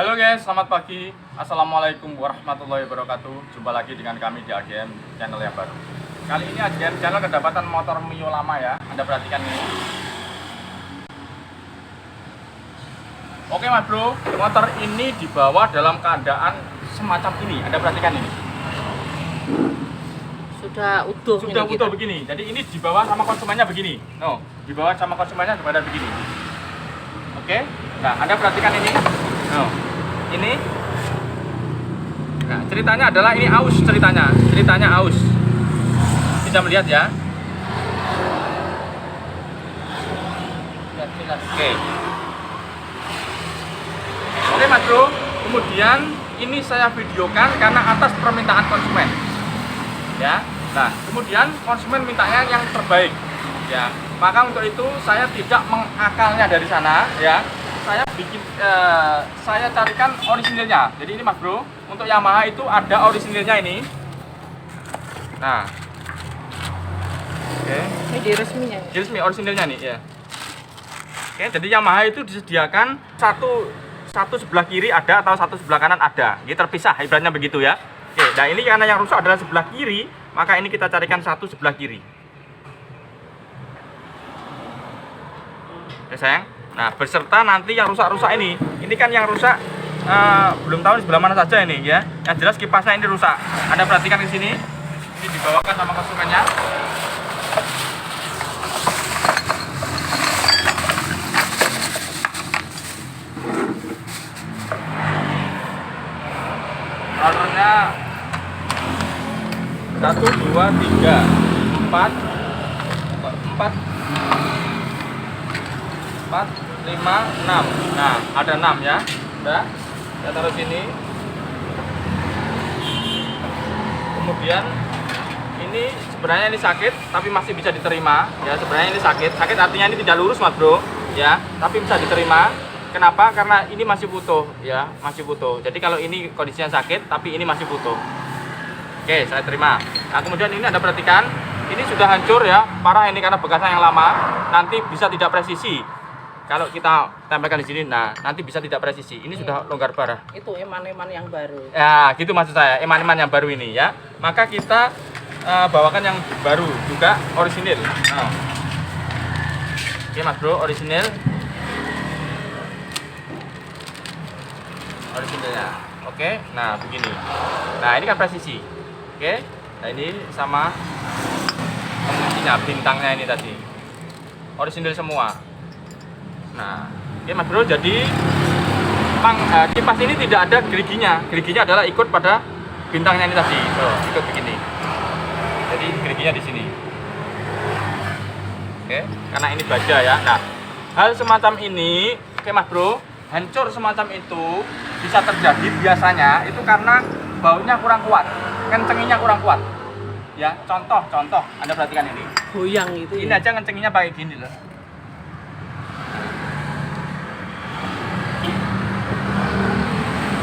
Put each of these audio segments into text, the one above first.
Halo guys, selamat pagi. Assalamualaikum warahmatullahi wabarakatuh. Jumpa lagi dengan kami di AGM channel yang baru. Kali ini AGM channel kedapatan motor Mio lama ya. Anda perhatikan ini. Oke mas bro, motor ini dibawa dalam keadaan semacam ini. Anda perhatikan ini. Sudah utuh Begini. Jadi ini dibawa sama konsumennya begini. No, dibawa sama konsumennya kepada begini. Oke. Nah, Anda perhatikan ini. No. Ini. Nah, ceritanya adalah ini aus ceritanya. Ceritanya aus. Bisa melihat ya. jelas. Oke mas bro, kemudian ini saya videokan karena atas permintaan konsumen ya. Nah kemudian konsumen mintanya yang terbaik ya, maka untuk itu saya tidak mengakalnya dari sana ya. Saya saya carikan orisinilnya. Jadi ini mas bro, untuk Yamaha itu ada orisinilnya ini. Nah oke, Ini di resminya. di resmi orisinilnya nih ya. Oke, jadi Yamaha itu disediakan satu sebelah kiri ada atau satu sebelah kanan ada. Ini terpisah, ibaratnya begitu ya. Oke, nah ini karena yang rusak adalah sebelah kiri, maka ini kita carikan satu sebelah kiri. Oke sayang. Nah, beserta nanti yang rusak-rusak ini. Ini kan yang rusak belum tahu di sebelah mana saja ini ya. Yang jelas kipasnya ini rusak. Anda perhatikan di sini. Ini dibawakan sama konsumennya. Rotornya 1, 2, 3, 4 4 4, 5, 6. Nah, ada 6 ya. Udah, kita taruh sini. Kemudian ini sebenarnya ini sakit, tapi masih bisa diterima. Ya, sebenarnya ini sakit. Sakit artinya ini tidak lurus, Mas Bro. Ya, tapi bisa diterima. Kenapa? Karena ini masih butuh, ya, masih butuh. Jadi kalau ini kondisinya sakit, tapi ini masih butuh. Oke, saya terima. Nah, kemudian ini Anda perhatikan, ini sudah hancur ya, parah ini karena bekasnya yang lama. Nanti bisa tidak presisi. Kalau kita tempelkan di sini, nah nanti bisa tidak presisi. Ini sudah longgar parah. Itu eman-eman yang baru. Ya, gitu maksud saya, eman-eman yang baru ini ya. Maka kita bawakan yang baru juga orisinil. Nah. Oke, Mas Bro, orisinil. Orisinilnya. Oke, nah begini. Nah, ini kan presisi. Oke. Nah, ini sama penguncinya, bintangnya ini tadi. Orisinil semua. Nah, oke Mas Bro, jadi kipas ini tidak ada geriginya. Geriginya adalah ikut pada bintangnya ini tadi. Tuh, ikut begini. Jadi geriginya di sini. Oke, karena ini baja ya. Nah, hal semacam ini, oke Mas Bro, hancur semacam itu bisa terjadi biasanya itu karena baunya kurang kuat, kencenginya kurang kuat. Ya, contoh Anda perhatikan ini. Goyang itu. Ini aja ngencenginya pakai gini loh.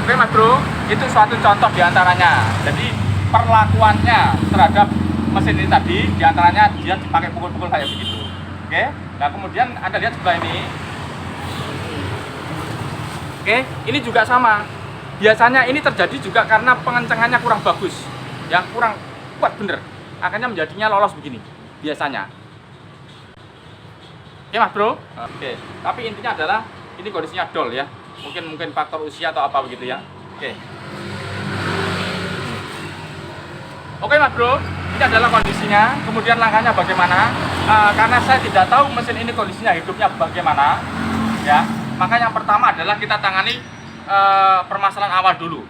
Oke Mas Bro, itu suatu contoh diantaranya. Jadi perlakuannya terhadap mesin ini tadi, diantaranya dia dipakai pukul-pukul kayak begitu. Oke, nah kemudian Anda lihat sebelah ini. Oke, ini juga sama. Biasanya ini terjadi juga karena pengencengannya kurang bagus, ya kurang kuat bener. Akhirnya menjadinya lolos begini, biasanya. Oke Mas Bro. Oke, tapi intinya adalah ini kondisinya dol ya. Mungkin faktor usia atau apa begitu ya. Oke Mas Bro, ini adalah kondisinya. Kemudian langkahnya bagaimana? Karena saya tidak tahu mesin ini kondisinya hidupnya bagaimana, ya. Maka yang pertama adalah kita tangani permasalahan awal dulu.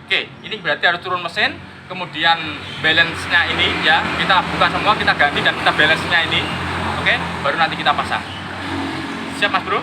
Oke, ini berarti harus turun mesin, kemudian balance-nya ini ya kita buka semua, kita ganti dan kita balance-nya ini. Oke, baru nanti kita pasang. Siap Mas Bro?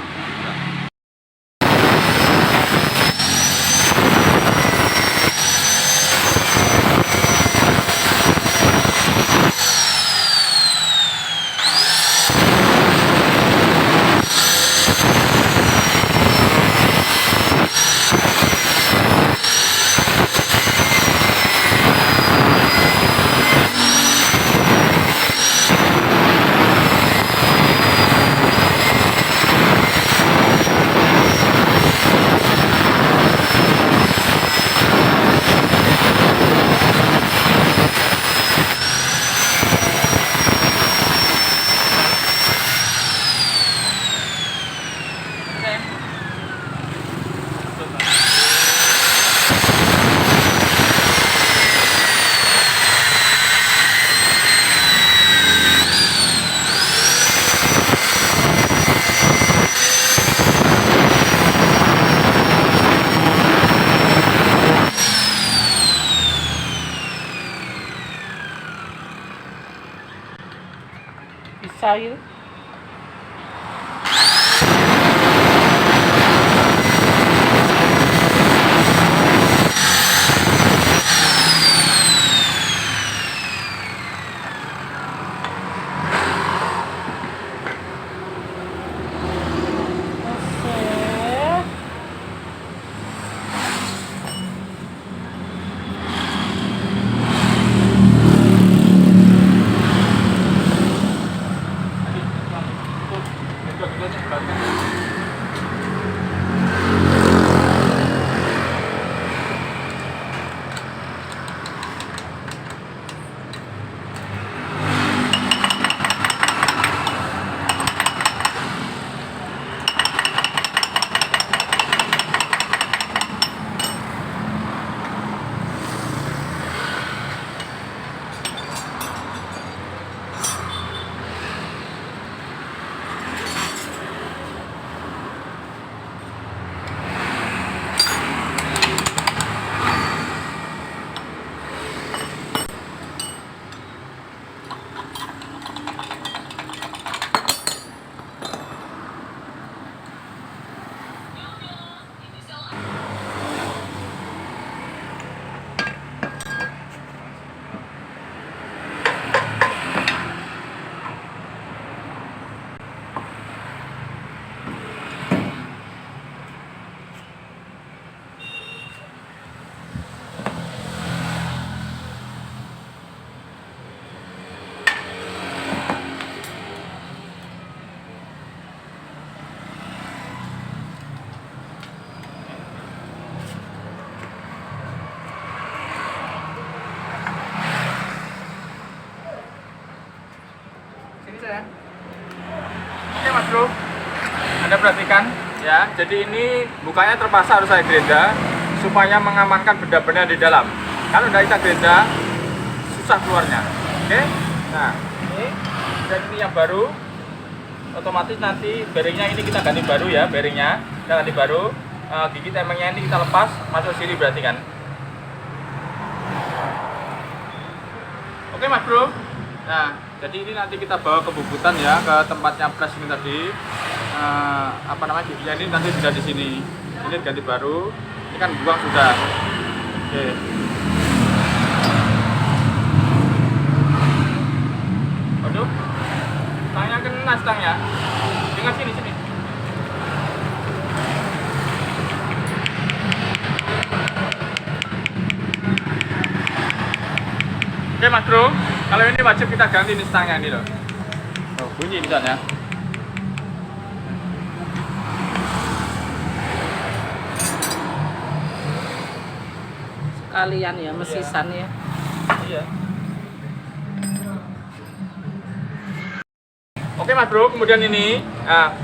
susah itu. Sayang. Oke Mas Bro, Anda perhatikan ya, jadi ini bukanya terpaksa harus saya gerinda supaya mengamankan benda-benda di dalam. Kalau tidak kita gerinda susah keluarnya. Oke, nah ini dan ini yang baru, otomatis nanti bearingnya ini kita ganti baru ya, bearingnya kita ganti baru. Gigi temengnya ini kita lepas, masuk sini berarti kan. Oke Mas Bro, nah jadi ini nanti kita bawa ke bubutan ya, ke tempatnya press ini tadi. Giginya ini nanti sudah di sini. Ini ganti baru. Ini kan buang sudah. Oke. Waduh. Stangnya kena stangnya. Dengar sini sini. Oke Mas Bro, kalau ini wajib kita ganti nih stangnya ini loh. Oh, bunyi misalnya. Sekalian ya mesisan ya. Iya. Oke Mas Bro, kemudian ini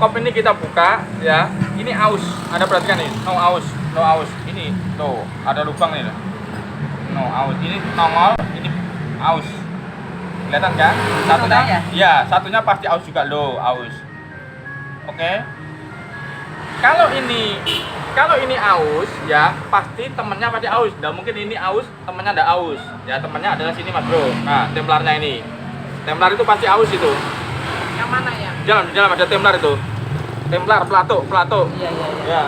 kop ini kita buka ya. Ini aus, Anda perhatikan nih, no aus. Ini tuh ada lubang nih loh. No aus. Ini nongol, ini aus. Kelihatan kan? Satunya ya? Iya, satunya pasti aus juga loh, aus. Oke. Kalau ini aus ya, pasti temennya pasti aus. Nggak mungkin ini aus, temennya ada aus. Ya, temennya adalah sini Mas Bro. Nah, templarnya ini. Templar itu pasti aus itu. Yang mana ya? Di dalam ada templar itu. Templar, plato. Iya. Ya.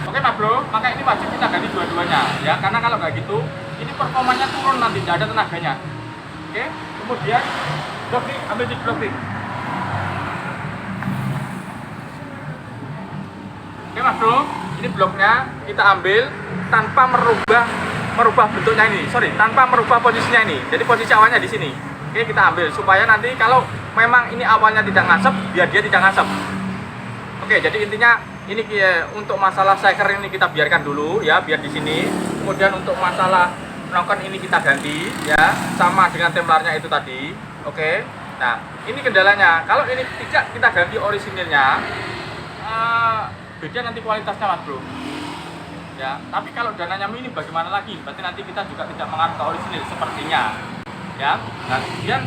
Oke Mas Bro, maka ini wajib kita ganti dua-duanya ya, karena kalau nggak gitu ini performanya turun nanti, tidak ada tenaganya. Oke, kemudian blok nih, ambil di blok nih. Oke Mas Bro, ini bloknya kita ambil tanpa merubah bentuknya ini, tanpa merubah posisinya ini. Jadi posisi awalnya di sini. Oke, kita ambil supaya nanti kalau memang ini awalnya tidak ngasep, biar dia tidak ngasep. Oke, jadi intinya ini untuk masalah shaker ini kita biarkan dulu ya, biar di sini. Kemudian untuk masalah knockout ini kita ganti ya, sama dengan templarnya itu tadi. Oke. Nah, ini kendalanya. Kalau ini tidak kita ganti orisinilnya, beda nanti kualitasnya Mas Bro. Ya, tapi kalau dananya minim bagaimana lagi? Berarti nanti kita juga tidak mengarah ke orisinil sepertinya. Ya. Nah, kemudian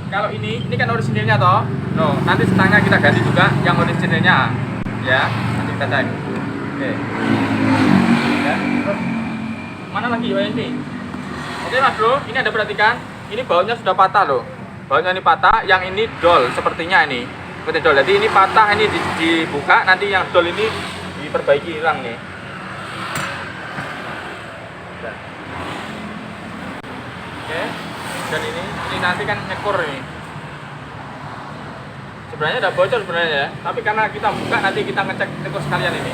kalau ini kan orisinilnya toh. No, nanti stangnya kita ganti juga yang orisinilnya. Ya, nanti kita cek. Oke. Ya, terus mana lagi? Oh ini. Oke Mas Bro, ini Anda perhatikan, ini bautnya sudah patah loh. Bautnya ini patah, yang ini dol sepertinya ini. Seperti dol. Jadi ini patah, ini dibuka, nanti yang dol ini diperbaiki hilang nih. Oke. Dan ini nanti kan nyekur ini. Sebenarnya udah bocor sebenarnya ya, tapi karena kita buka nanti kita ngecek nyekur sekalian ini.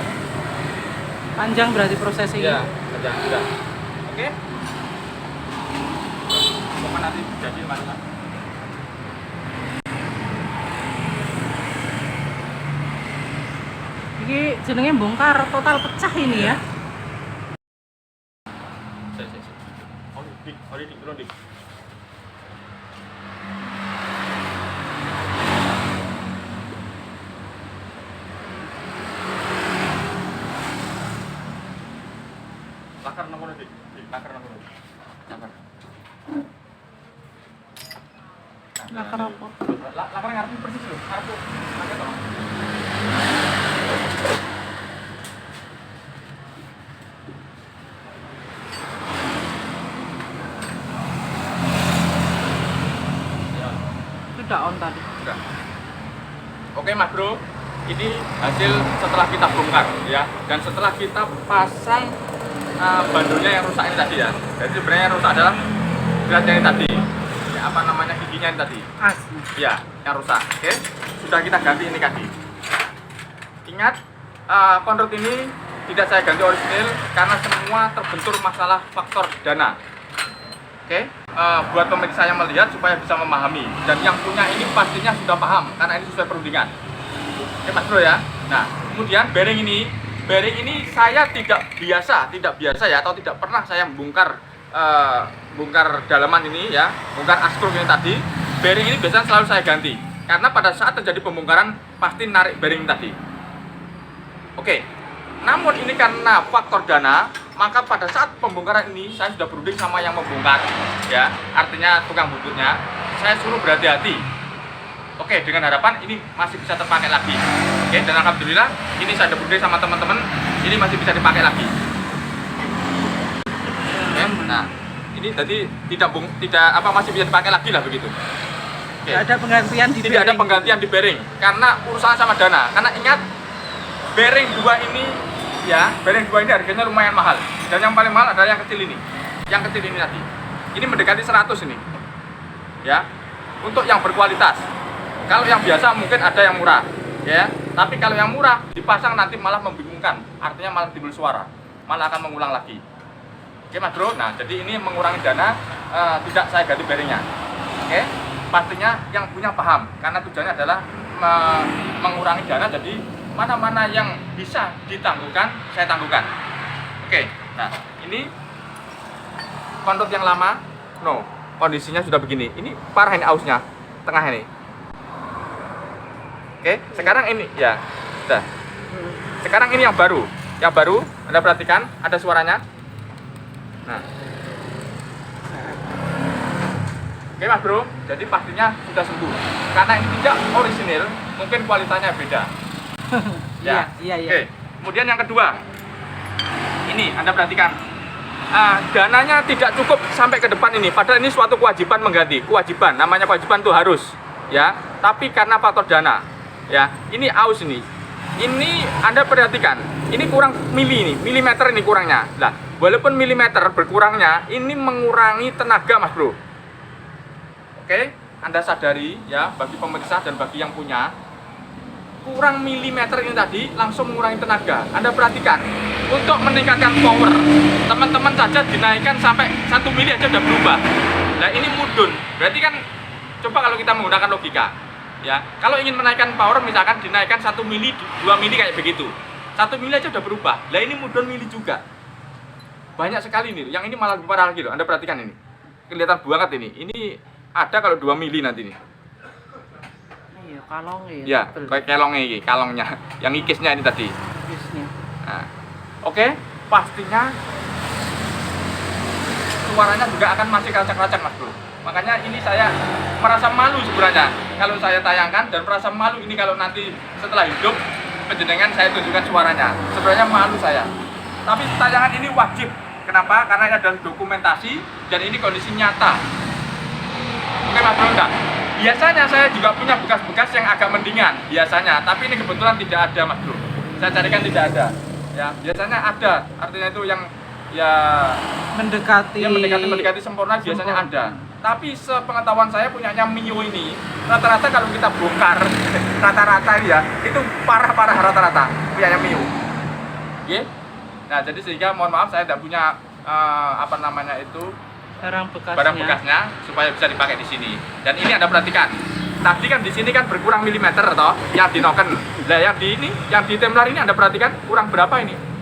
Panjang berarti prosesnya. Iya, panjang sudah. Oke. Coba nanti jadi mana? Ini jenenge bongkar total pecah ini ya. Oh, dik, turun dik. Lakar nomor dik, lakar nomor. Lakar. Lakar apa? Lakar ngarep persis lho, ngarep. Lakar to. Sudah on tadi. Sudah. Oke Mas Bro, ini hasil setelah kita bongkar ya, dan setelah kita pasang bandulnya yang rusak ini tadi ya. Jadi sebenarnya yang rusak adalah beratnya ini tadi, ya, apa namanya giginya ini tadi. Asli. Ya, yang rusak. Oke, sudah kita ganti ini kaki. Ingat, konrut ini tidak saya ganti orisinil karena semua terbentur masalah faktor dana. Oke, buat pemirsa yang melihat supaya bisa memahami, dan yang punya ini pastinya sudah paham karena ini sesuai perundingan. Oke Mas Bro ya. Nah, kemudian bearing ini saya tidak biasa ya, atau tidak pernah saya bongkar dalaman ini ya, bongkar askruk ini tadi. Bearing ini biasanya selalu saya ganti karena pada saat terjadi pembongkaran pasti narik bearing tadi. Oke, namun ini karena faktor dana, maka pada saat pembongkaran ini saya sudah berunding sama yang membongkar ya, artinya tukang bututnya, saya suruh berhati-hati. Oke, dengan harapan ini masih bisa terpakai lagi. Oke, dan alhamdulillah ini saya sudah berunding sama teman-teman, ini masih bisa dipakai lagi. Oke, nah ini tadi masih bisa dipakai lagi lah begitu. Oke. Tidak ada penggantian di Tidak ada penggantian di bearing karena urusan sama dana. Karena ingat, bearing 2 ini ya, bearing 2 ini harganya lumayan mahal. Dan yang paling mahal adalah yang kecil ini. Yang kecil ini tadi. Ini mendekati 100 ini. Ya. Untuk yang berkualitas. Kalau yang biasa mungkin ada yang murah, ya. Tapi kalau yang murah dipasang nanti malah membingungkan. Artinya malah timbul suara. Malah akan mengulang lagi. Oke Mas Bro. Nah, jadi ini mengurangi dana, tidak saya ganti bearingnya. Oke. Pastinya yang punya paham karena tujuannya adalah mengurangi dana, jadi mana-mana yang bisa ditangguhkan saya tangguhkan. Oke, nah ini konrut yang lama, kondisinya sudah begini. Ini parah ini ausnya, tengah ini. Oke, sekarang ini ya, sudah. Sekarang ini yang baru, Anda perhatikan ada suaranya. Nah, oke Mas Bro, jadi pastinya sudah sembuh. Karena ini tidak orisinil, mungkin kualitasnya beda. Ya. Iya. Oke. Kemudian yang kedua, ini Anda perhatikan, dananya tidak cukup sampai ke depan ini. Padahal ini suatu kewajiban mengganti, kewajiban. Namanya kewajiban itu harus, ya. Tapi karena faktor dana, ya. Ini aus ini. Ini Anda perhatikan, ini kurang milimeter ini kurangnya. Nah, walaupun milimeter berkurangnya, ini mengurangi tenaga Mas Bro. Oke, Anda sadari ya, bagi pemirsa dan bagi yang punya, kurang milimeter ini tadi langsung mengurangi tenaga. Anda perhatikan, untuk meningkatkan power, teman-teman saja dinaikkan sampai 1 mili aja udah berubah. Nah ini mudun, berarti kan coba kalau kita menggunakan logika, ya, kalau ingin menaikkan power misalkan dinaikkan 1 mili, 2 mili kayak begitu, 1 mili aja udah berubah. Nah ini mudun mili juga, banyak sekali nih. Yang ini malah lebih parah lagi loh. Anda perhatikan ini, kelihatan banget ini ada kalau 2 mili nanti nih. Iya, kalong ya. Ya, kayak kelongnya ini, kalongnya, yang ikisnya ini tadi. Ikisnya. Nah, oke, pastinya suaranya juga akan masih keracak-keracak Mas Bro. Makanya ini saya merasa malu sebenarnya kalau saya tayangkan, dan merasa malu ini kalau nanti setelah hidup penjenengan saya tunjukkan suaranya. Sebenarnya malu saya. Tapi tayangan ini wajib. Kenapa? Karena ini adalah dokumentasi dan ini kondisi nyata. Oke Mas Bro, enggak? Biasanya saya juga punya bekas-bekas yang agak mendingan biasanya, tapi ini kebetulan tidak ada Mas Bro. Saya carikan tidak ada. Ya, biasanya ada. Artinya itu yang ya mendekati sempurna biasanya ada. Tapi sepengetahuan saya punyanya Mio ini rata-rata kalau kita bongkar rata-rata ya itu parah-parah rata-rata punyanya Mio. Oke? Nah, jadi sehingga mohon maaf saya tidak punya apa namanya itu barang bekasnya supaya bisa dipakai di sini. Dan ini Anda perhatikan. Tadi kan di sini kan berkurang milimeter toh yang di noken. Lah yang di ini, yang di Templar ini Anda perhatikan kurang berapa ini?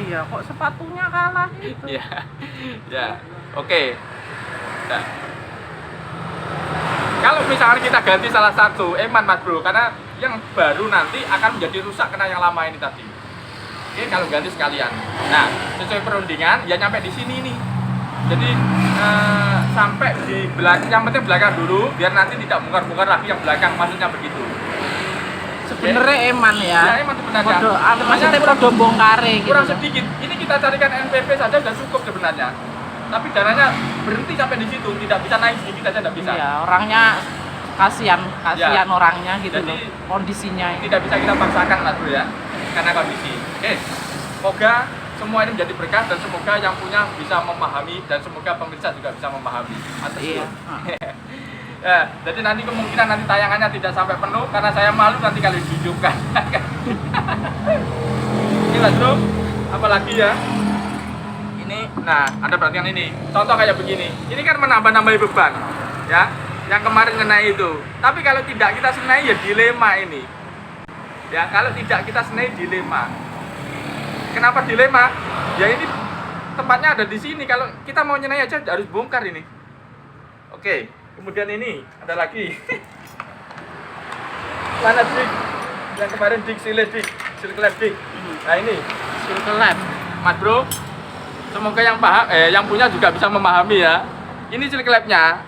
Iya, kok sepatunya kalah itu. Ya. Ya. Oke. Nah. Kalau misalnya kita ganti salah satu eman Mas Bro, karena yang baru nanti akan menjadi rusak kena yang lama ini tadi. Oke, kalau ganti sekalian. Nah, sesuai perundingan ya nyampe di sini nih. Jadi sampai di belakang, yang penting belakang dulu biar nanti tidak bongkar-bongkar lagi yang belakang, maksudnya begitu. Sebenarnya eman ya. Ya, eman sebenarnya. Maksudnya podo bongkare gitu. Kurang sedikit. Ini kita carikan NPP saja sudah cukup sebenarnya. Tapi dananya berhenti sampai di situ, tidak bisa naik sedikit saja tidak bisa. Iya, orangnya kasihan Ya. orangnya gitu Jadi, loh. Kondisinya ini. Tidak bisa kita paksakan Mas Bro ya. Karena kondisi. Oke. Semoga semua ini menjadi berkah dan semoga yang punya bisa memahami dan semoga pemirsa juga bisa memahami. Atas Iya. Ya, jadi nanti kemungkinan nanti tayangannya tidak sampai penuh karena saya malu nanti kalau dihidupkan. Ini Mas Bro, apalagi ya? Ini, nah Anda perhatikan ini, contoh kayak begini. Ini kan menambah-nambahi beban, ya. Yang kemarin ngenai itu. Tapi kalau tidak kita senai ya dilema ini. Ya, kalau tidak kita senai dilema. Kenapa dilema? Ya ini tempatnya ada di sini. Kalau kita mau nyenai aja harus bongkar ini. Oke. Kemudian ini ada lagi. Mana dik? Yang kemarin dik silklep dik. Nah ini Silklep. Mas Bro. Semoga yang paham, yang punya juga bisa memahami ya. Ini silklepnya.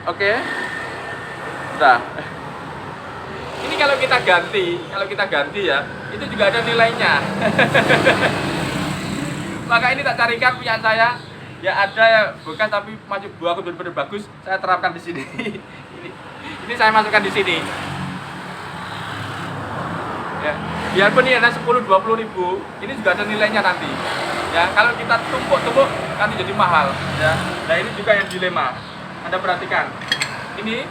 Oke. Nah. Ini kalau kita ganti ya, itu juga ada nilainya. Maka ini tak carikan punya saya. Ya ada ya bekas tapi masih buah benar-benar bagus, saya terapkan di sini. ini saya masukkan di sini. Ya, biarpun ini ada 10-20 ribu, ini juga ada nilainya nanti. Ya, kalau kita tumpuk-tumpuk nanti jadi mahal. Ya, nah ini juga yang dilema. Anda perhatikan. Ini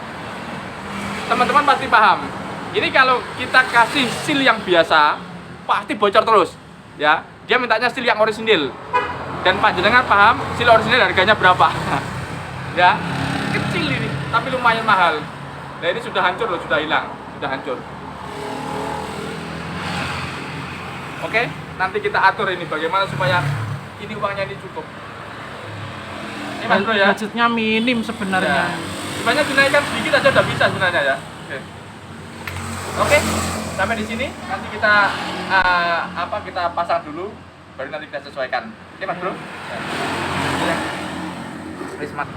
teman-teman pasti paham. Ini kalau kita kasih seal yang biasa, pasti bocor terus. Ya, dia mintanya seal yang orisinil. Dan panjenengan paham seal orisinil harganya berapa? Ya, kecil ini, tapi lumayan mahal. Nah ini sudah hancur loh, sudah hilang, sudah hancur. Oke, nanti kita atur ini bagaimana supaya ini uangnya ini cukup. Ini Mas Bro ya. Budgetnya minim sebenarnya. Ya. Sebenarnya dinaikkan sedikit aja udah bisa sebenarnya ya. Oke, sampai di sini. Nanti kita kita pasang dulu, baru nanti kita sesuaikan. Oke Mas Bro. Ya. Rismat.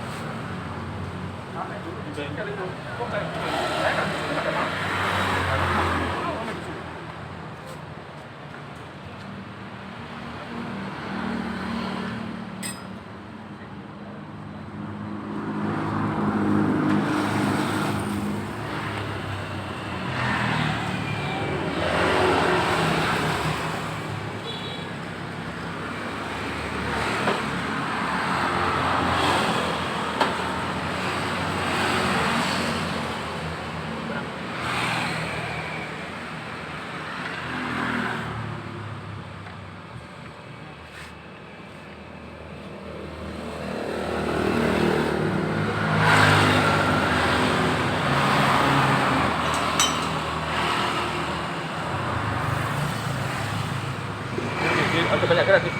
Ada banyak gerak sih.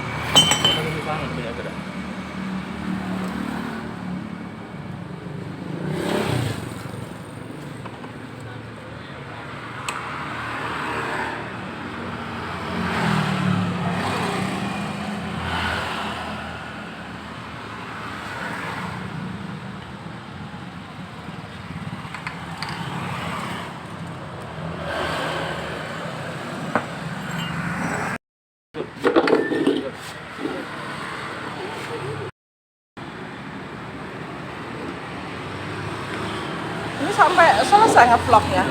Banyak gerak. bisa nge-vlog ya.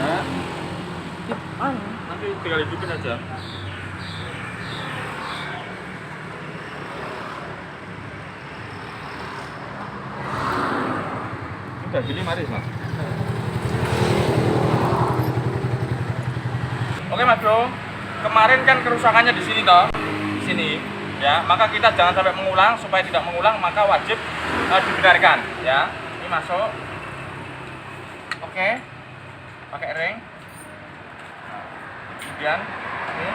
Ya, Anu. nanti tinggal hidupin aja. Udah gini mari mas. Oke mas bro, kemarin kan kerusakannya di sini toh, di sini ya. Maka kita jangan sampai mengulang, supaya tidak mengulang maka wajib dibenarkan ya. Ini masuk, oke, pakai ring. Nah, kemudian ini.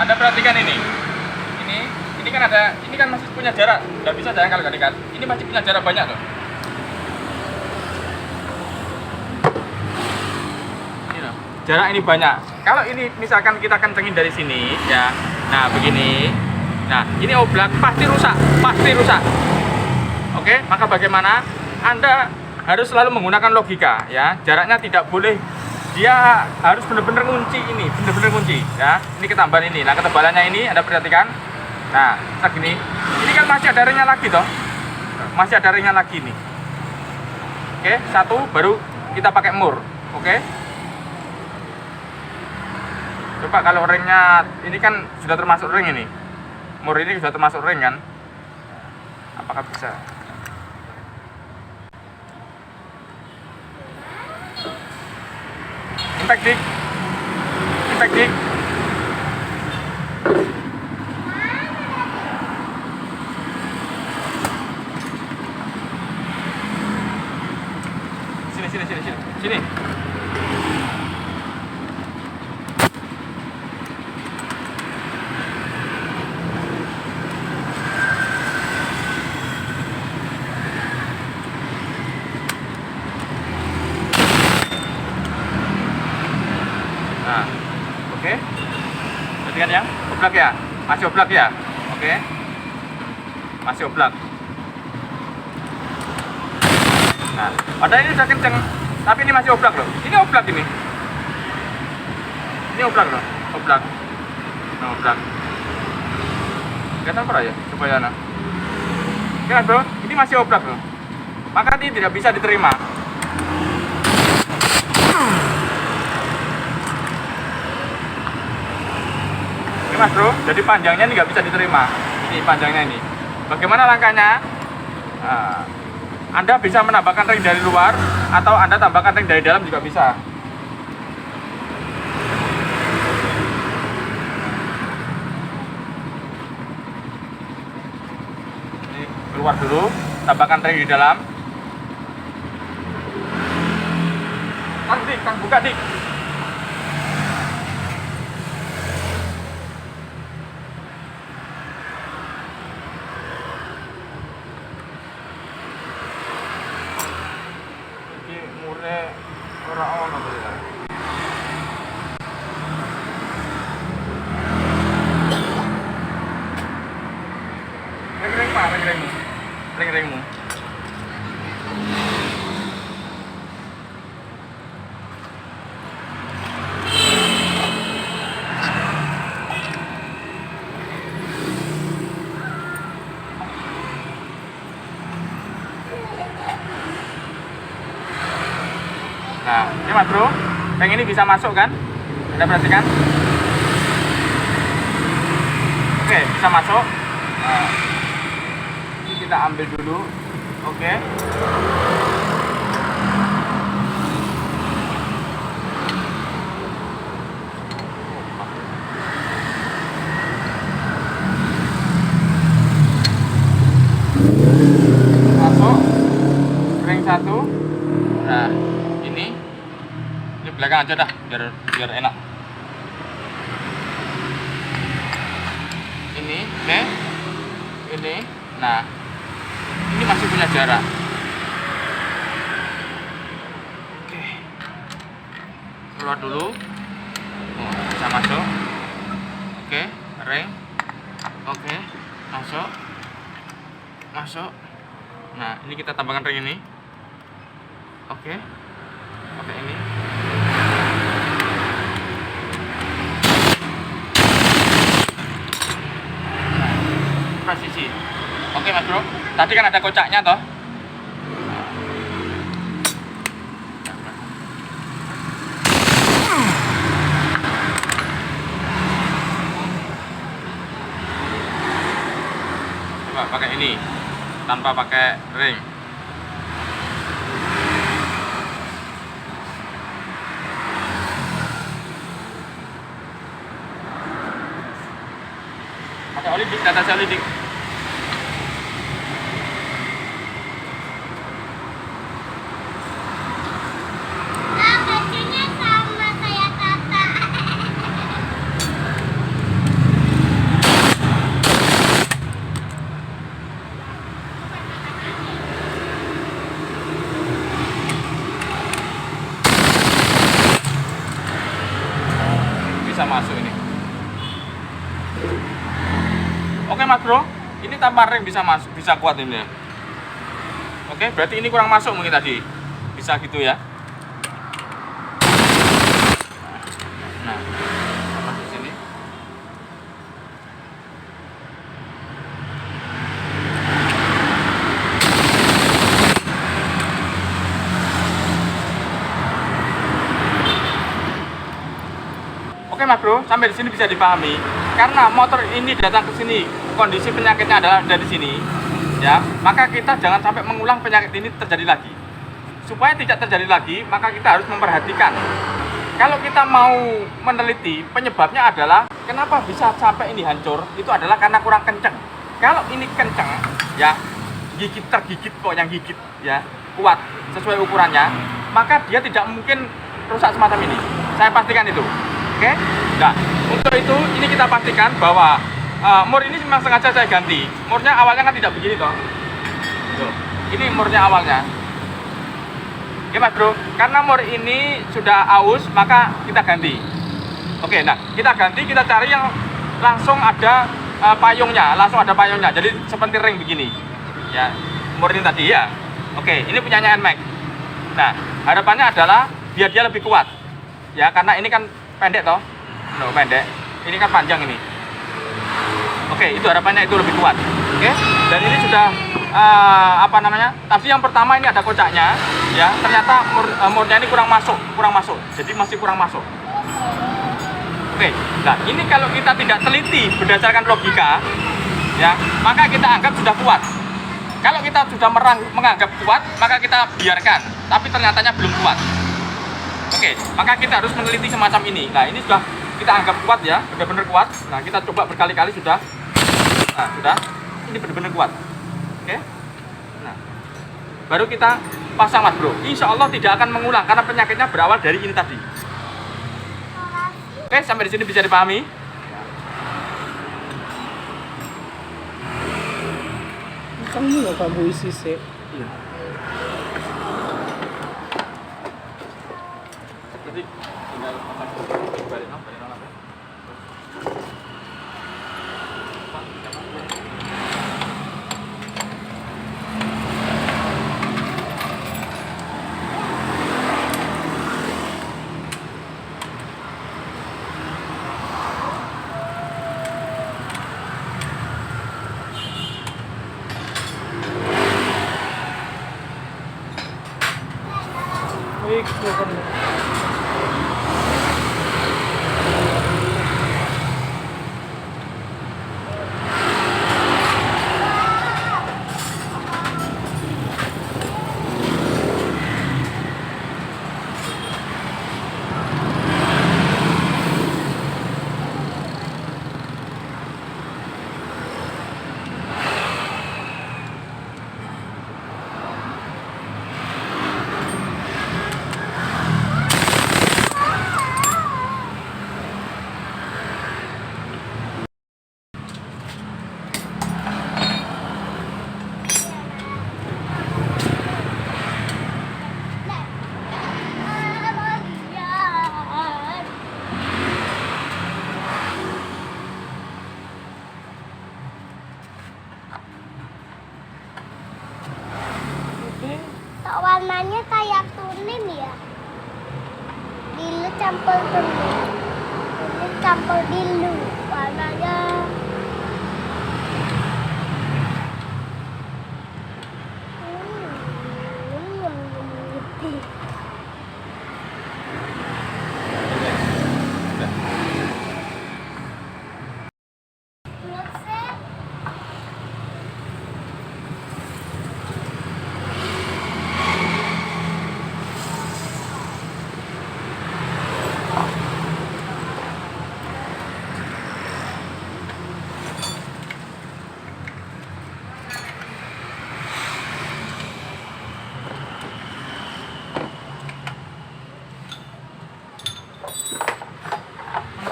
Anda perhatikan ini kan ada, ini kan masih punya jarak, nggak bisa jalan kalau nggak dekat. Ini masih punya jarak banyak loh. Ini loh, jarak ini banyak. Kalau ini misalkan kita kencengin dari sini, ya, nah begini, nah ini oblak pasti rusak, Oke, maka bagaimana? Anda harus selalu menggunakan logika, ya. Jaraknya tidak boleh, dia harus benar-benar kunci ini, benar-benar kunci, ya. Ini ketambahan ini, nah ketebalannya ini Anda perhatikan. Nah, gini, ini kan masih ada ringnya lagi toh, masih ada ringnya lagi nih. Oke, satu baru kita pakai mur, oke. Coba kalau ringnya ini kan sudah termasuk ring ini, mur ini sudah termasuk ring kan? Apakah bisa? Impact dik. Sini. Nah, oke. Perhatikan ya, oblak ya, masih oblak ya, oke. Masih oblak. Nah, padahal ini sudah kenceng, tapi ini masih oblak loh. Ini oblak ini. Ini oblak loh, oblak. Nah, oblak. Kelihatan apa ya? Coba ya, nah. Lihat bro, ini masih oblak loh. Maka ini tidak bisa diterima. Ini mas bro, jadi panjangnya ini nggak bisa diterima. Ini panjangnya ini. Bagaimana langkahnya? Nah, Anda bisa menambahkan ring dari luar atau Anda tambahkan ring dari dalam juga bisa. Ini keluar dulu, tambahkan ring di dalam. Kang buka dik. Ora ono to ya. Ring-ring Pak, ring-ringmu. Ring-ringmu. Nah, ini mas bro, yang ini bisa masuk kan? Anda perhatikan. Oke, bisa masuk. Nah, ini kita ambil dulu. Oke. Masuk. Ring satu. Nah, ini belakang aja dah, biar enak. Ini, oke. Ini, nah, ini masih punya jarak. Oke, keluar dulu. Oh, bisa masuk. Oke, ring. Oke, masuk. Nah, ini kita tambahkan ring ini. Oke. Pakai ini. Posisi. Oke Mas Bro. Tadi kan ada kocaknya toh. Coba pakai ini tanpa pakai ring. Pakai oli dik, data oli dik. Bajunya sama kayak Tata. Bisa masuk ini. Oke Mas Bro, ini tanpa rem bisa masuk, bisa kuat ini ya. Oke, berarti ini kurang masuk mungkin tadi. Bisa gitu ya. Nah, apa di sini? Oke Mas Bro, sampai di sini bisa dipahami. Karena motor ini datang ke sini, kondisi penyakitnya adalah dari sini, ya. Maka kita jangan sampai mengulang penyakit ini terjadi lagi. Supaya tidak terjadi lagi, maka kita harus memperhatikan. Kalau kita mau meneliti, penyebabnya adalah kenapa bisa sampai ini hancur, itu adalah karena kurang kencang. Kalau ini kencang, ya, tergigit kok yang gigit, ya, kuat sesuai ukurannya, maka dia tidak mungkin rusak semacam ini. Saya pastikan itu. Oke? Nah, untuk itu ini kita pastikan bahwa mur ini memang sengaja saya ganti. Murnya awalnya kan tidak begini toh. Tuh. Ini murnya awalnya. Oke Mas Bro, karena mur ini sudah aus, maka kita ganti. Oke, nah kita ganti, kita cari yang langsung ada payungnya, langsung ada payungnya. Jadi seperti ring begini. Ya, mur ini tadi ya. Oke, ini punyanya NMAX. Nah, harapannya adalah biar dia lebih kuat. Ya, karena ini kan pendek toh. No, pendek. Ini kan panjang ini. Oke, itu harapannya itu lebih kuat. Oke, dan ini sudah apa namanya? Tadi yang pertama ini ada kocaknya, ya. Ternyata murnya ini kurang masuk. Jadi masih kurang masuk. Oke, nah ini kalau kita tidak teliti berdasarkan logika, ya, maka kita anggap sudah kuat. Kalau kita sudah menganggap kuat, maka kita biarkan. Tapi ternyatanya belum kuat. Oke, maka kita harus meneliti semacam ini. Nah, ini sudah kita anggap kuat ya, benar-benar kuat. Nah, kita coba berkali-kali sudah. Nah, sudah. Ini benar-benar kuat. Oke. Nah, baru kita pasang Mas Bro. Insya Allah tidak akan mengulang karena penyakitnya berawal dari ini tadi. Oke, sampai di sini bisa dipahami. Kamu nggak kamu isi sih? Iya. Jadi tinggal balik apa? Wih, keluar. campur dulu. Ini campur dulu warnanya.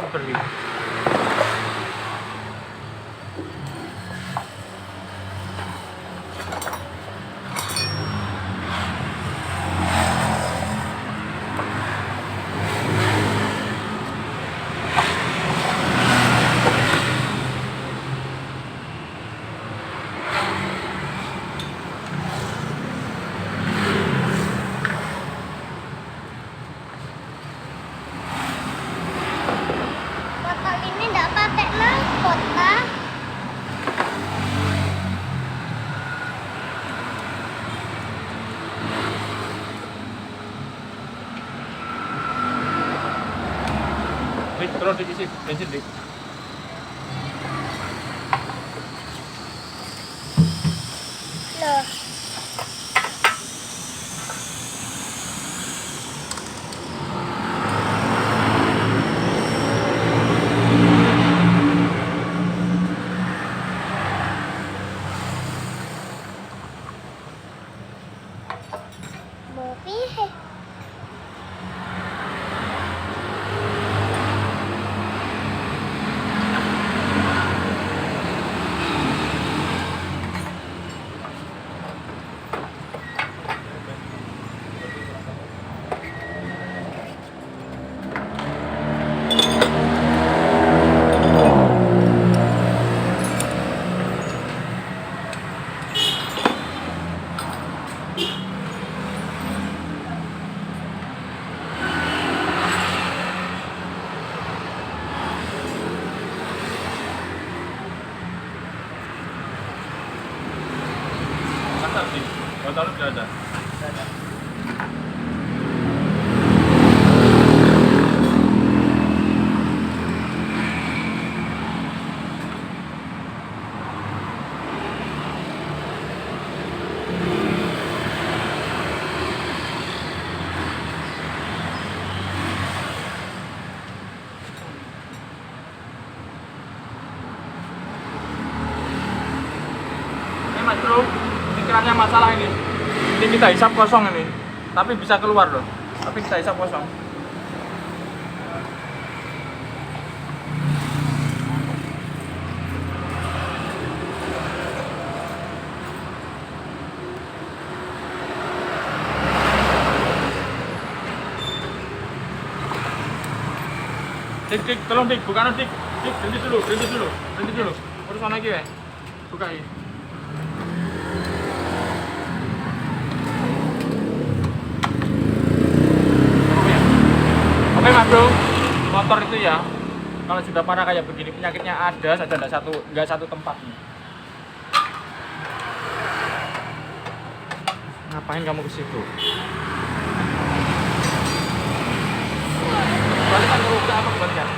Pergi. Botol ini enggak pakai mahkota. Dik, terus diisi bensin, Dik. Loh. Mau piye? Masa, Dik? Botolnya sudah ada. Ini Mas Bro, pikirannya masalah ini. Ini kita hisap kosong ini, tapi bisa keluar loh. Tapi kita hisap kosong. Dik, Dik, tolong Dik, bukan Dik. Dik, berhenti dulu, berhenti dulu, berhenti dulu. Urus sana lagi ya. Buka ini. Oke Mas Bro, motor itu ya kalau sudah parah kayak begini penyakitnya ada saja nggak satu tempat nih. Ngapain kamu ke situ? Balikan dulu, udah apa kebalikan?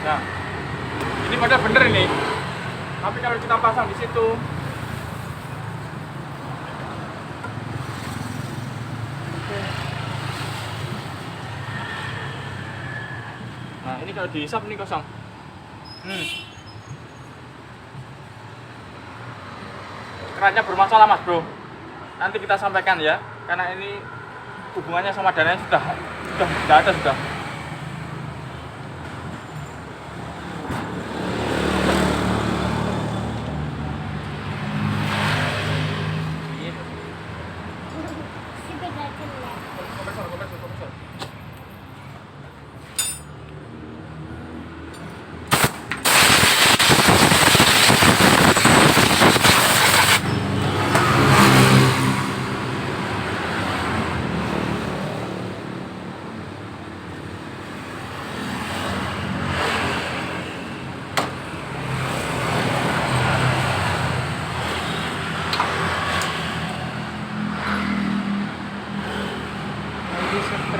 Nah, ini pada bener ini. Tapi kalau kita pasang di situ, nah ini kalau dihisap ini kosong. Kerannya bermasalah Mas Bro. Nanti kita sampaikan ya, karena ini hubungannya sama dananya sudah tidak ada sudah.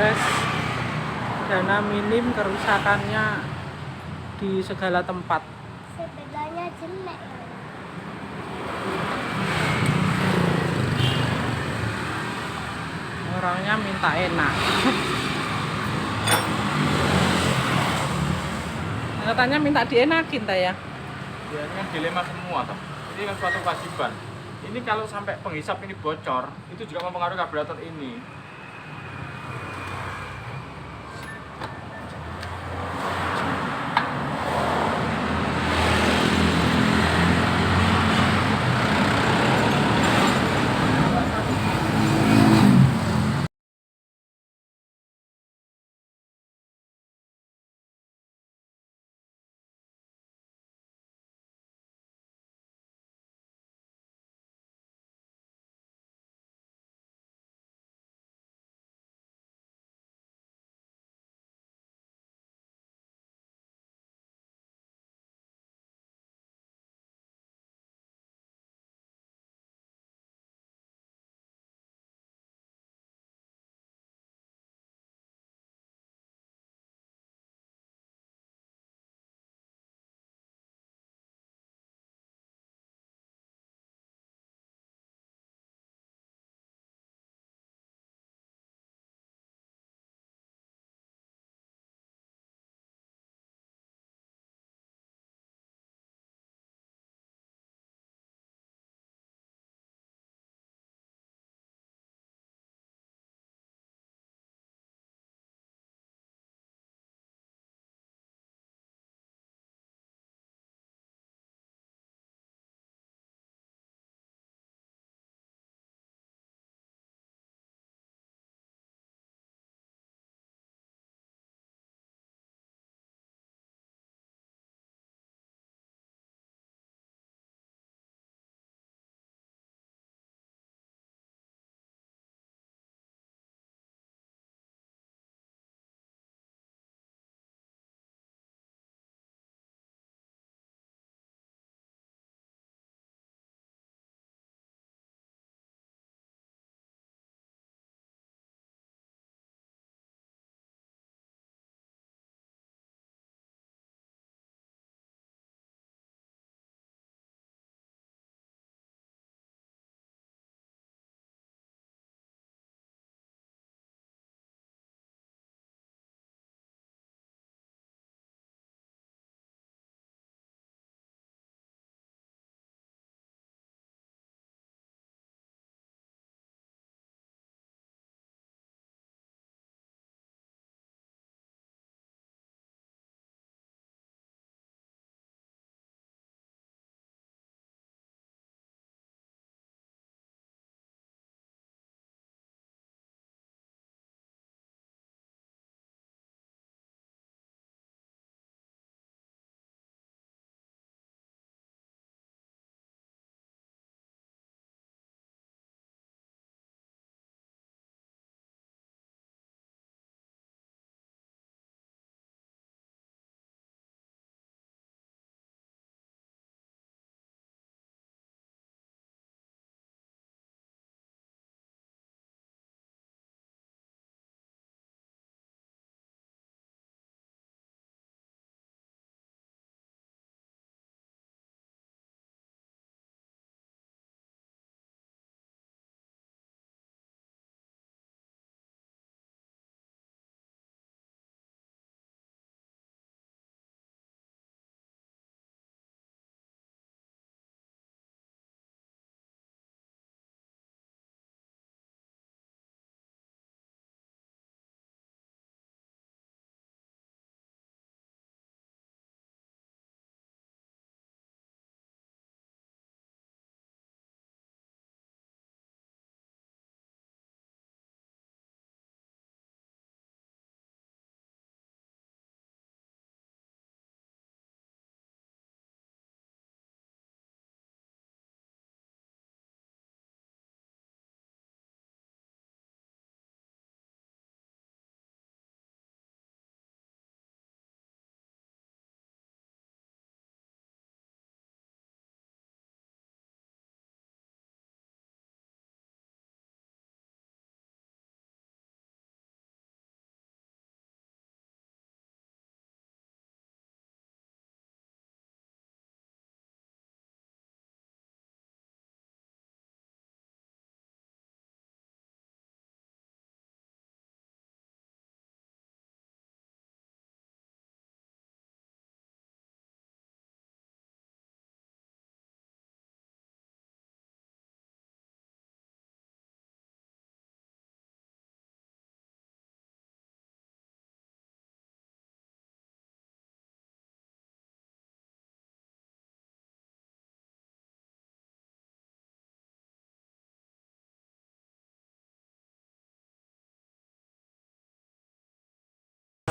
beres. Dana minim, kerusakannya di segala tempat. Sepedanya jelek ya. Orangnya minta enak. Katanya minta dienakin ta ya. Ya ini kan dilema semua toh. Ini kan suatu kewajiban. Ini kalau sampai penghisap ini bocor, itu juga mempengaruhi karburator ini.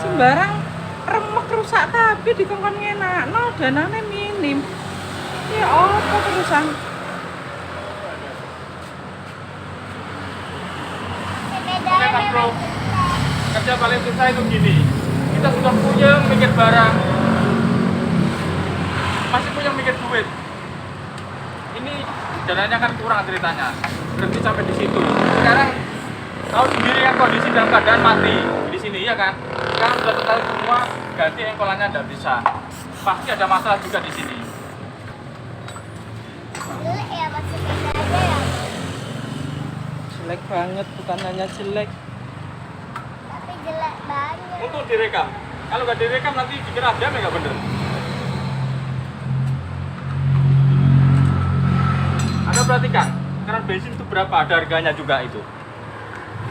sembarang remek rusak kabeh dikongkon ngenakno danane minim. Ya apa terusan? Oke Mas Bro, kerja paling susah itu gini. Kita sudah puyeng mikir barang, masih puyeng mikir duit. Ini dananya kan kurang ceritanya. Berhenti sampai di situ. Sekarang tahu sendiri kan kondisi dalam keadaan mati di sini ya kan. Sekarang sudah total semua ganti engkolannya tidak bisa. Pasti ada masalah juga di sini. Jelek ya masih beda aja ya. Jelek banget, bukan hanya jelek. Tapi jelek banget. Untuk direkam. Kalau nggak direkam nanti dikira jam ya nggak bener. Anda perhatikan, keran bensin itu berapa? Ada harganya juga itu.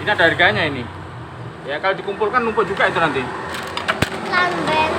Ini ada harganya ini. Ya kalau dikumpulkan numpuk juga itu nanti. Lambens.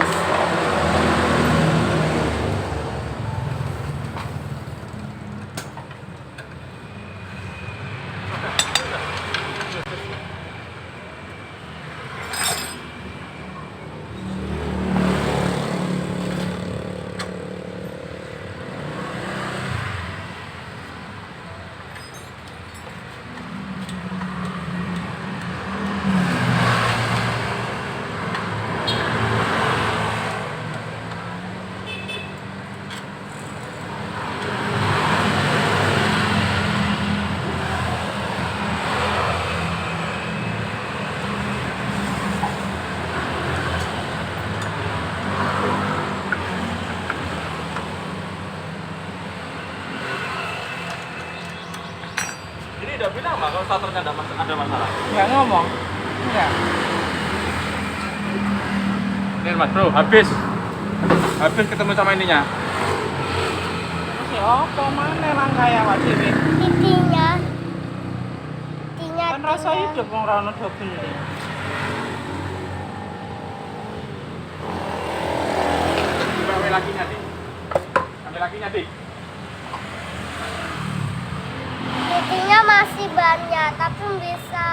Ini udah bilang mah kalau starternya ada masalah. Nggak ngomong. Enggak. Ini Mas Bro, habis ketemu sama ininya. Masih apa mana rangkaya Pak Dewi? Titinya. Titinya. Kan rasa hidup wong ra ono double. Coba ambil lakinya nih. Ambil lakinya dik. Titinya masih banyak, tapi bisa.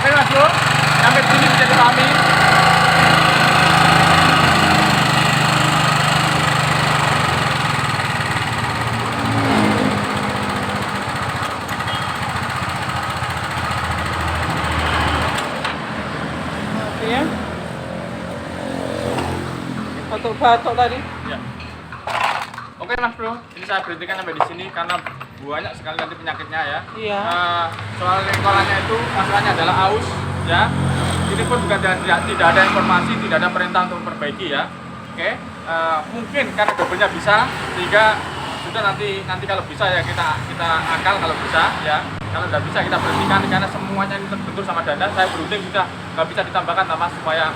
Oke Mas Bro, sampai sini bisa dipahami. Oke ya. Batuk-batuk tadi. Ya. Oke Mas Bro, ini saya berhentikan sampai di sini karena banyak sekali nanti penyakitnya ya. Iya. Soal lingkungannya itu masalahnya adalah aus ya. Ini pun juga tidak ada informasi, tidak ada perintah untuk memperbaiki ya. Oke, mungkin karena dobelnya bisa sehingga sudah nanti kalau bisa ya kita akal kalau bisa ya. Kalau tidak bisa kita berhentikan karena semuanya ini terbentur sama dada. Saya berunding sudah nggak bisa ditambahkan tambah supaya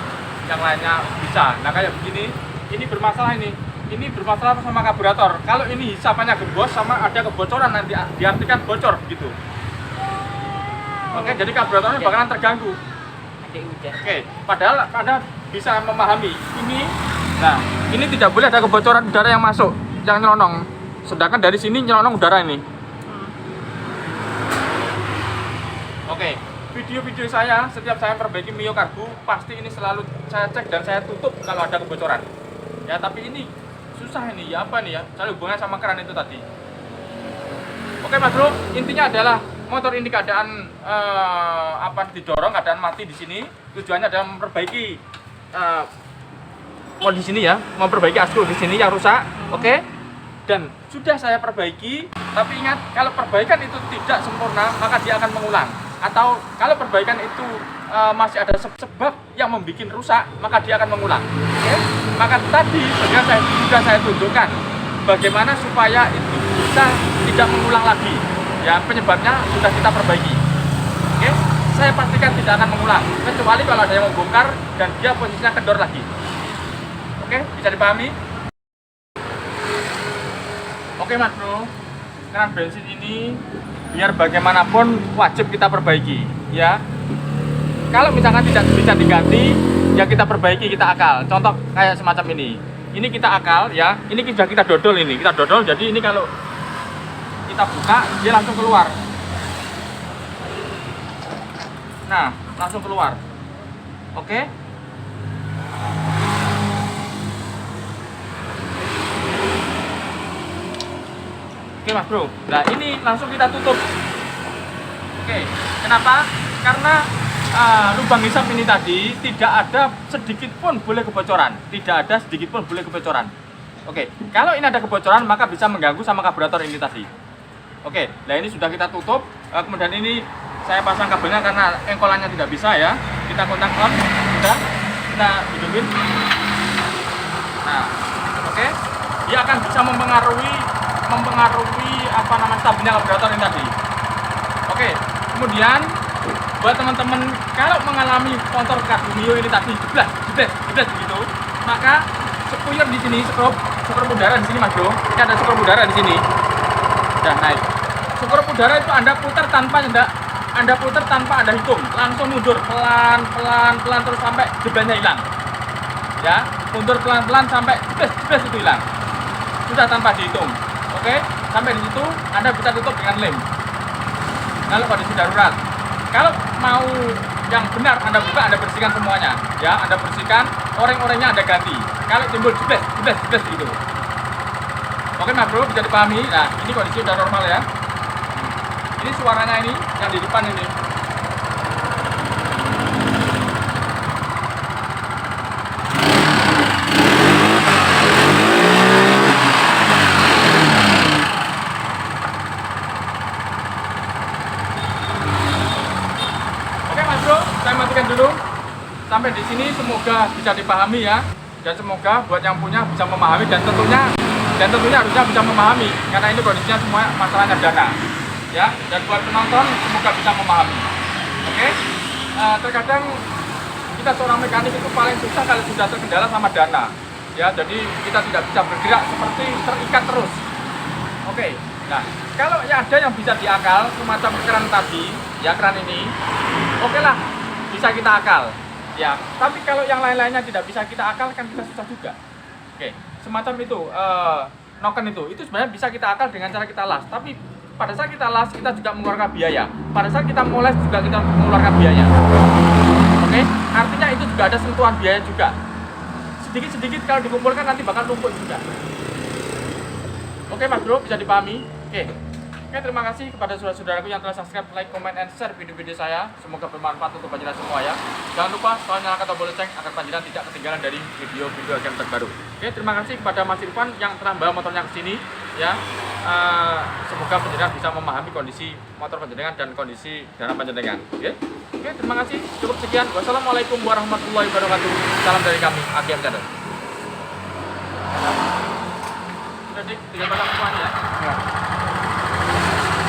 yang lainnya bisa. Nah kayak begini, ini bermasalah ini. Ini bermasalah sama karburator. Kalau ini hisapannya gembos sama ada kebocoran nanti diartikan bocor gitu. Oke, jadi karburatornya bakalan terganggu. Oke, padahal Anda bisa memahami ini. Nah, ini tidak boleh ada kebocoran udara yang masuk, yang nyelonong. Sedangkan dari sini nyelonong udara ini. Oke, video-video saya setiap saya perbaiki Mio Karbu pasti ini selalu saya cek dan saya tutup kalau ada kebocoran. Ya, tapi ini susah ini ya, apa nih ya? Saya hubungannya sama keran itu tadi. Oke Mas Bro, intinya adalah motor ini keadaan didorong, keadaan mati di sini. Tujuannya adalah memperbaiki kondisi ini ya, memperbaiki askul di sini yang rusak. Oke. Dan sudah saya perbaiki, tapi ingat kalau perbaikan itu tidak sempurna, maka dia akan mengulang. Atau kalau perbaikan itu masih ada sebab yang membuat rusak, maka dia akan mengulang. Oke? Maka tadi sudah saya tunjukkan bagaimana supaya itu bisa tidak mengulang lagi. Ya, penyebabnya sudah kita perbaiki. Oke? Saya pastikan tidak akan mengulang, kecuali kalau ada yang membongkar dan dia posisinya kendor lagi. Oke, bisa dipahami? Oke Mas Bro, keran bensin ini biar bagaimanapun wajib kita perbaiki, ya. Kalau misalkan tidak bisa diganti, ya kita perbaiki, kita akal. Contoh kayak semacam ini. Ini kita akal, ya. Ini sudah kita dodol ini, kita dodol. Jadi ini kalau kita buka, dia langsung keluar. Nah, langsung keluar. Oke. Oke Mas Bro, nah ini langsung kita tutup. Oke, kenapa? Karena lubang hisap ini tadi tidak ada sedikit pun boleh kebocoran. Tidak ada sedikit pun boleh kebocoran. Oke, kalau ini ada kebocoran maka bisa mengganggu sama karburator ini tadi. Oke, nah ini sudah kita tutup. Kemudian ini saya pasang kabelnya karena engkolannya tidak bisa ya. Kita kontak on, sudah. Kita hidupin. Nah, oke. Dia akan bisa mempengaruhi stabilnya karburator ini tadi. Oke, kemudian buat teman-teman kalau mengalami motor Karbu Mio ini tadi jeblas begitu, maka spuyer di sini, skrup udara di sini Mas Bro. Ini ada skrup udara di sini. Sudah naik. Skrup udara itu Anda putar tanpa Anda hitung, langsung mundur pelan terus sampai jeblasnya hilang. Ya, mundur pelan-pelan sampai jeblas itu hilang. Sudah tanpa dihitung. Oke, sampai di situ Anda bisa tutup dengan lem. Kalau kondisi darurat. Kalau mau yang benar Anda buka, Anda bersihkan semuanya. Ya, Anda bersihkan, oreng-orengnya Anda ganti. Kalau timbul jeblas gitu. Oke Mas Bro, bisa dipahami. Nah, ini kondisi udah normal ya. Ini suaranya ini yang di depan ini. Dulu sampai di sini semoga bisa dipahami ya, dan semoga buat yang punya bisa memahami dan tentunya harusnya bisa memahami karena ini kondisinya semua masalahnya dana ya, dan buat penonton semoga bisa memahami. Oke. Terkadang kita seorang mekanik itu paling susah kalau sudah terkendala sama dana ya, jadi kita tidak bisa bergerak seperti terikat terus. Oke. Nah, kalau ada yang bisa diakal semacam keran tadi ya, keran ini oke lah, bisa kita akal ya, tapi kalau yang lain-lainnya tidak bisa kita akal kan kita susah juga. Oke, semacam itu noken itu sebenarnya bisa kita akal dengan cara kita las, tapi pada saat kita las kita juga mengeluarkan biaya, pada saat kita moles juga kita mengeluarkan biaya. Oke, artinya itu juga ada sentuhan biaya juga, sedikit-sedikit kalau dikumpulkan nanti bakal tumpuk juga. Oke Mas Bro, bisa dipahami? Oke, terima kasih kepada saudara-saudaraku yang telah subscribe, like, comment, and share video-video saya. Semoga bermanfaat untuk panjenengan semua ya. Jangan lupa selalu nyalakan tombol lonceng agar panjenengan tidak ketinggalan dari video-video akan terbaru. Oke, terima kasih kepada Mas Irfan yang telah bawa motornya ke sini ya. Semoga panjenengan bisa memahami kondisi motor panjenengan dan kondisi dana panjenengan. Oke, terima kasih. Cukup sekian. Wassalamualaikum warahmatullahi wabarakatuh. Salam dari kami, AGM Channel. Sudah dik, tinggal pasang semuanya ya.